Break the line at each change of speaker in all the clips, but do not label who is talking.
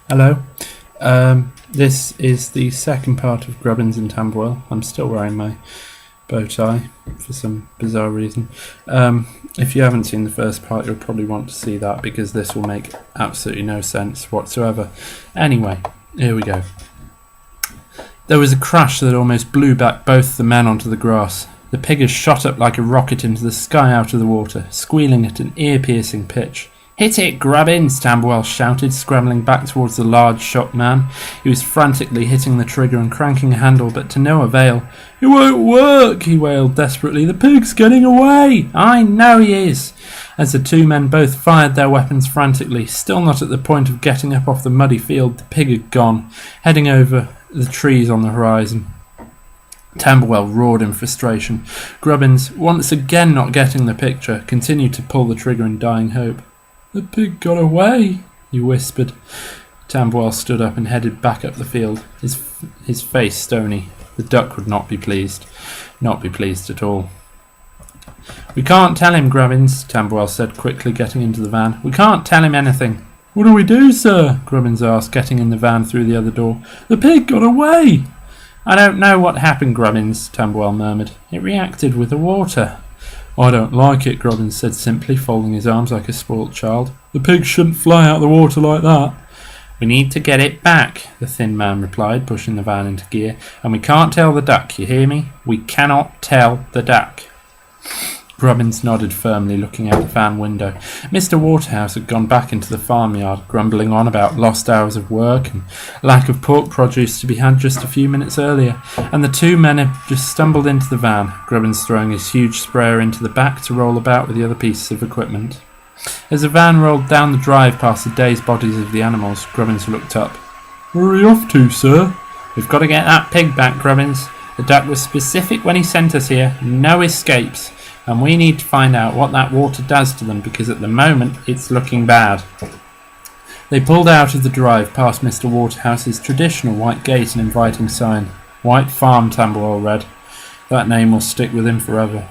Hello. This is the second part of Grubbins and Tamberwell. I'm still wearing my bow tie for some bizarre reason. If you haven't seen the first part, you'll probably want to see that because this will make absolutely no sense whatsoever. Anyway, here we go. There was a crash that almost blew back both the men onto the grass. The piggers shot up like a rocket into the sky out of the water, squealing at an ear-piercing pitch. "Hit it, Grubbins!" Tamberwell shouted, scrambling back towards the large, shocked man. He was frantically hitting the trigger and cranking a handle, but to no avail. "It won't work!" he wailed desperately. "The pig's getting away!" "I know he is!" As the two men both fired their weapons frantically, still not at the point of getting up off the muddy field, the pig had gone, heading over the trees on the horizon. Tamberwell roared in frustration. Grubbins, once again not getting the picture, continued to pull the trigger in dying hope. "The pig got away," he whispered. Tamberwell stood up and headed back up the field, his face stony. The duck would not be pleased. Not be pleased at all. "We can't tell him, Grubbins," Tamberwell said, quickly getting into the van. "We can't tell him anything." "What do we do, sir?" Grubbins asked, getting in the van through the other door. "The pig got away." "I don't know what happened, Grubbins," Tamberwell murmured. "It reacted with the water." "I don't like it," Grubbins said simply, folding his arms like a spoilt child. "The pig shouldn't fly out of the water like that." "We need to get it back," the thin man replied, pushing the van into gear. "And we can't tell the duck, you hear me? We cannot tell the duck." Grubbins nodded firmly, looking out the van window. Mr. Waterhouse had gone back into the farmyard, grumbling on about lost hours of work and lack of pork produce to be had just a few minutes earlier, and the two men had just stumbled into the van, Grubbins throwing his huge sprayer into the back to roll about with the other pieces of equipment. As the van rolled down the drive past the dazed bodies of the animals, Grubbins looked up. "Where are you off to, sir?" "We've got to get that pig back, Grubbins. The duck was specific when he sent us here. No escapes. And we need to find out what that water does to them, because at the moment it's looking bad." They pulled out of the drive past Mr. Waterhouse's traditional white gate and inviting sign. White Farm, Tamberwell read. That name will stick with him forever.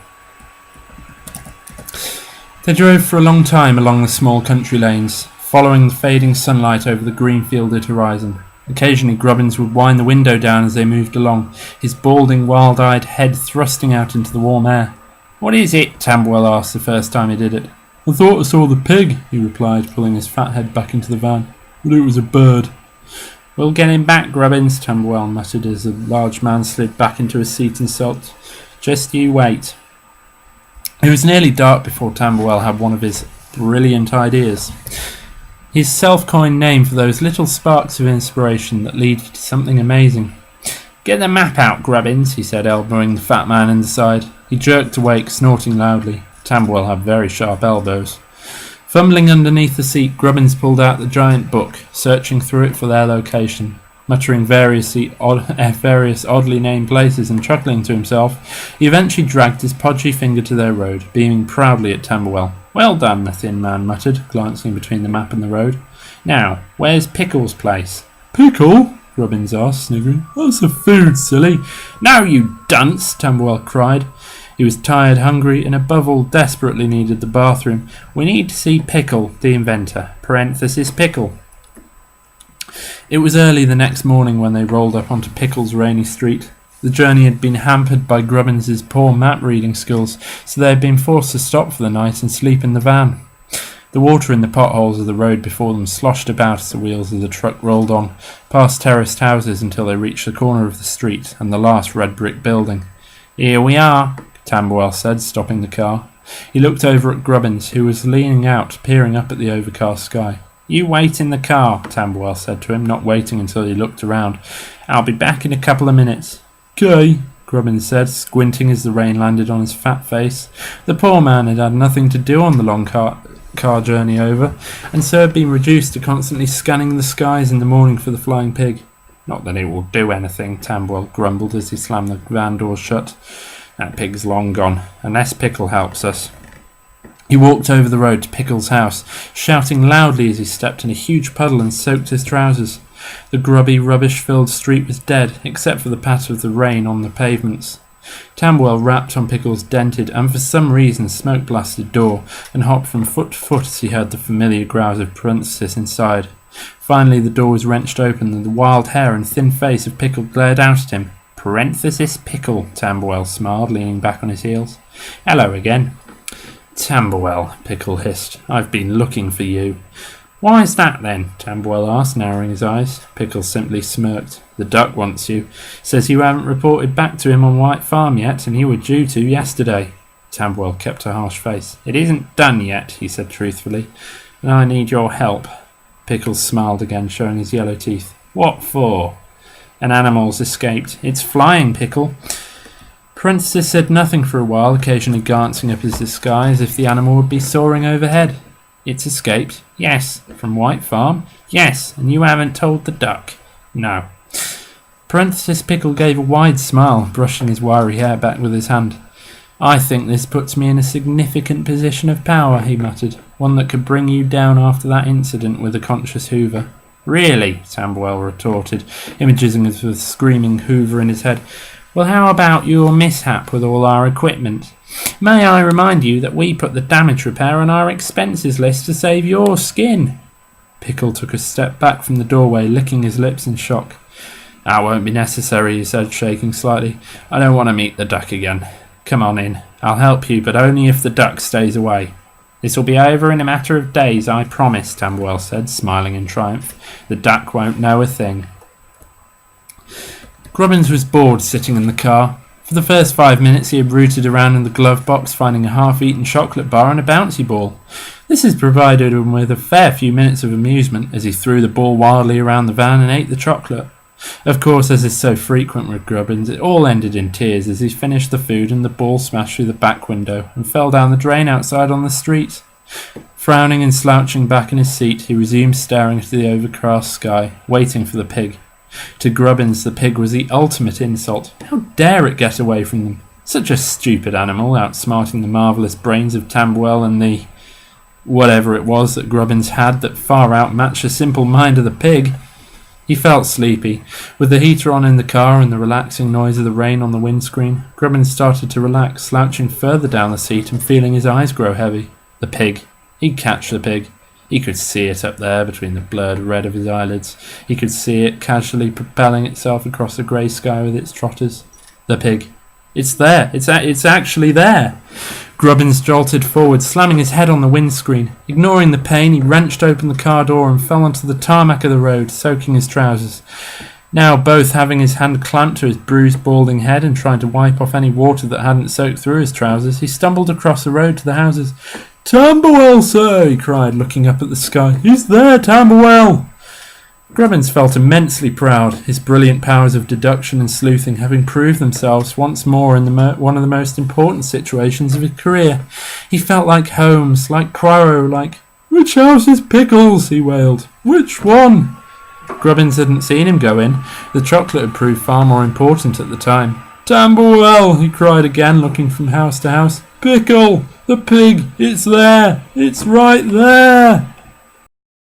They drove for a long time along the small country lanes, following the fading sunlight over the green-fielded horizon. Occasionally Grubbins would wind the window down as they moved along, his balding, wild-eyed head thrusting out into the warm air. "What is it?" Tamberwell asked the first time he did it. "I thought I saw the pig," he replied, pulling his fat head back into the van. "But it was a bird." "We'll get him back, Grubbins," Tamberwell muttered as the large man slid back into his seat and sulked. "Just you wait." It was nearly dark before Tamberwell had one of his brilliant ideas. His self-coined name for those little sparks of inspiration that lead to something amazing. "Get the map out, Grubbins," he said, elbowing the fat man in the side. He jerked awake, snorting loudly. Tamberwell had very sharp elbows. Fumbling underneath the seat, Grubbins pulled out the giant book, searching through it for their location. Muttering various oddly named places and chuckling to himself, he eventually dragged his podgy finger to their road, beaming proudly at Tamberwell. "Well done," the thin man muttered, glancing between the map and the road. "Now, where's Pickle's place?" "Pickle?" Grubbins asked, sniggering. "That's a food, silly." "No, you dunce!" Tamberwell cried. He was tired, hungry, and above all desperately needed the bathroom. "We need to see Pickle, the inventor. Parenthesis Pickle." It was early the next morning when they rolled up onto Pickle's rainy street. The journey had been hampered by Grubbins's poor map-reading skills, so they had been forced to stop for the night and sleep in the van. The water in the potholes of the road before them sloshed about as the wheels of the truck rolled on, past terraced houses until they reached the corner of the street and the last red brick building. "Here we are," Tamberwell said, stopping the car. He looked over at Grubbins, who was leaning out, peering up at the overcast sky. "You wait in the car," Tamberwell said to him, not waiting until he looked around. "I'll be back in a couple of minutes." "'Kay," Grubbins said, squinting as the rain landed on his fat face. The poor man had had nothing to do on the long car journey over, and so had been reduced to constantly scanning the skies in the morning for the flying pig. "Not that it will do anything," Tamberwell grumbled as he slammed the van door shut. "That pig's long gone, unless Pickle helps us." He walked over the road to Pickle's house, shouting loudly as he stepped in a huge puddle and soaked his trousers. The grubby, rubbish-filled street was dead, except for the patter of the rain on the pavements. Tamberwell rapped on Pickle's dented and for some reason smoke-blasted door and hopped from foot to foot as he heard the familiar growls of parenthesis inside. Finally the door was wrenched open and the wild hair and thin face of Pickle glared out at him. Parenthesis Pickle, Tamberwell smiled, leaning back on his heels. Hello again. Tamberwell, Pickle hissed. I've been looking for you. Why is that then? Tamberwell asked, narrowing his eyes. Pickle simply smirked. The duck wants you. Says you haven't reported back to him on White Farm yet, and you were due to yesterday. Tamberwell kept a harsh face. It isn't done yet, he said truthfully, and I need your help. Pickle smiled again, showing his yellow teeth. What for? An animal's escaped. It's flying, Pickle. Parenthesis said nothing for a while, occasionally glancing up his sky as if the animal would be soaring overhead. It's escaped? Yes. From White Farm? Yes. And you haven't told the duck? No. Parenthesis Pickle gave a wide smile, brushing his wiry hair back with his hand. I think this puts me in a significant position of power, he muttered. One that could bring you down after that incident with the conscious Hoover. Really? Tamberwell retorted, imaging us with screaming Hoover in his head. Well, how about your mishap with all our equipment? May I remind you that we put the damage repair on our expenses list to save your skin? Pickle took a step back from the doorway, licking his lips in shock. That won't be necessary, he said, shaking slightly. I don't want to meet the duck again. Come on in. I'll help you, but only if the duck stays away. This will be over in a matter of days, I promise, Tamberwell said, smiling in triumph. The duck won't know a thing. Grubbins was bored sitting in the car. For the first 5 minutes he had rooted around in the glove box, finding a half-eaten chocolate bar and a bouncy ball. This had provided him with a fair few minutes of amusement as he threw the ball wildly around the van and ate the chocolate. Of course, as is so frequent with Grubbins, it all ended in tears as he finished the food and the ball smashed through the back window and fell down the drain outside on the street. Frowning and slouching back in his seat, he resumed staring into the overcast sky, waiting for the pig. To Grubbins, the pig was the ultimate insult. How dare it get away from them? Such a stupid animal, outsmarting the marvellous brains of Tamberwell and the whatever it was that Grubbins had that far outmatched the simple mind of the pig. He felt sleepy. With the heater on in the car and the relaxing noise of the rain on the windscreen, Grubbins started to relax, slouching further down the seat and feeling his eyes grow heavy. The pig. He'd catch the pig. He could see it up there between the blurred red of his eyelids. He could see it casually propelling itself across the grey sky with its trotters. The pig. It's there. It's actually there. Grubbins jolted forward, slamming his head on the windscreen. Ignoring the pain, he wrenched open the car door and fell onto the tarmac of the road, soaking his trousers. Now, both having his hand clamped to his bruised, balding head and trying to wipe off any water that hadn't soaked through his trousers, he stumbled across the road to the houses. "Tamberwell, sir!" he cried, looking up at the sky. "He's there, Tamberwell!" Grubbins felt immensely proud, his brilliant powers of deduction and sleuthing having proved themselves once more in one of the most important situations of his career. He felt like Holmes, like Poirot, like, "Which house is Pickles?" he wailed. "Which one?" Grubbins hadn't seen him go in. The chocolate had proved far more important at the time. "Tamberwell!" he cried again, looking from house to house. "Pickle! The pig! It's there! It's right there!"